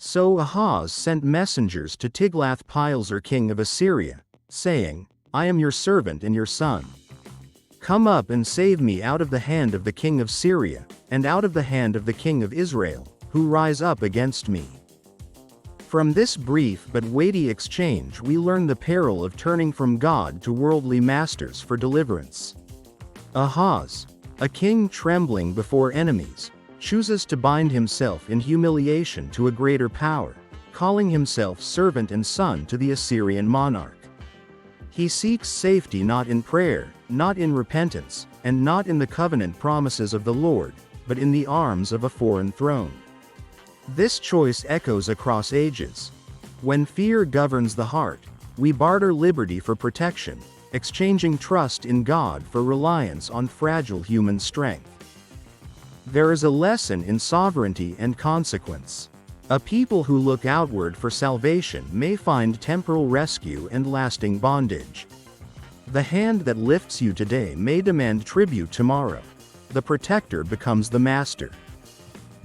So Ahaz sent messengers to Tiglath-Pileser king of Assyria, saying, I am your servant and your son. Come up and save me out of the hand of the king of Syria, and out of the hand of the king of Israel, who rise up against me. From this brief but weighty exchange we learn the peril of turning from God to worldly masters for deliverance. Ahaz, a king trembling before enemies, chooses to bind himself in humiliation to a greater power, calling himself servant and son to the Assyrian monarch. He seeks safety not in prayer, not in repentance, and not in the covenant promises of the Lord, but in the arms of a foreign throne. This choice echoes across ages. When fear governs the heart, we barter liberty for protection, exchanging trust in God for reliance on fragile human strength. There is a lesson in sovereignty and consequence. A people who look outward for salvation may find temporal rescue and lasting bondage. The hand that lifts you today may demand tribute tomorrow. The protector becomes the master.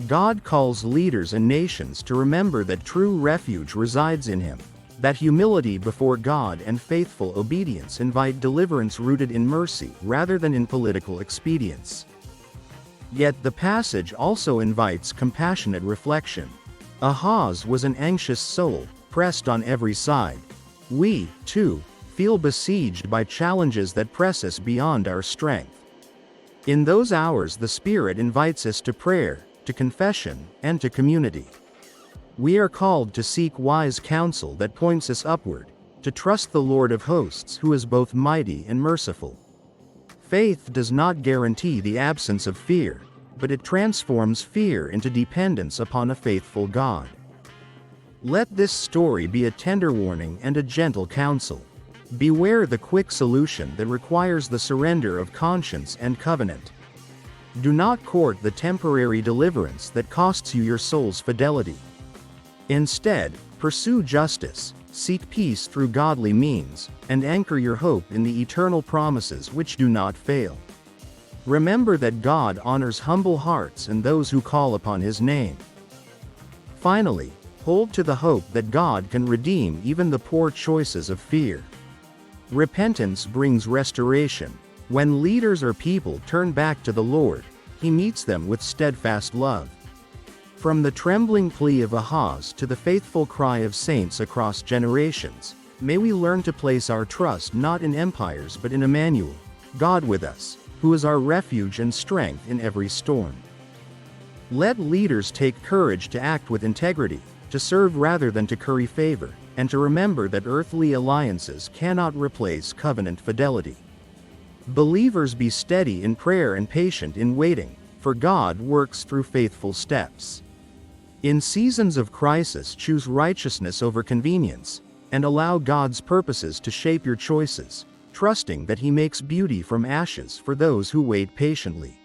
God calls leaders and nations to remember that true refuge resides in Him, that humility before God and faithful obedience invite deliverance rooted in mercy rather than in political expedience. Yet the passage also invites compassionate reflection. Ahaz was an anxious soul, pressed on every side. We, too, feel besieged by challenges that press us beyond our strength. In those hours the Spirit invites us to prayer, to confession, and to community. We are called to seek wise counsel that points us upward, to trust the Lord of hosts who is both mighty and merciful. Faith does not guarantee the absence of fear, but it transforms fear into dependence upon a faithful God. Let this story be a tender warning and a gentle counsel. Beware the quick solution that requires the surrender of conscience and covenant. Do not court the temporary deliverance that costs you your soul's fidelity. Instead, pursue justice, seek peace through godly means, and anchor your hope in the eternal promises which do not fail. Remember that God honors humble hearts and those who call upon His name. Finally, hold to the hope that God can redeem even the poor choices of fear. Repentance brings restoration. When leaders or people turn back to the Lord, He meets them with steadfast love. From the trembling plea of Ahaz to the faithful cry of saints across generations, may we learn to place our trust not in empires but in Emmanuel, God with us, who is our refuge and strength in every storm. Let leaders take courage to act with integrity, to serve rather than to curry favor, and to remember that earthly alliances cannot replace covenant fidelity. Believers, be steady in prayer and patient in waiting, for God works through faithful steps. In seasons of crisis, choose righteousness over convenience, and allow God's purposes to shape your choices, trusting that He makes beauty from ashes for those who wait patiently.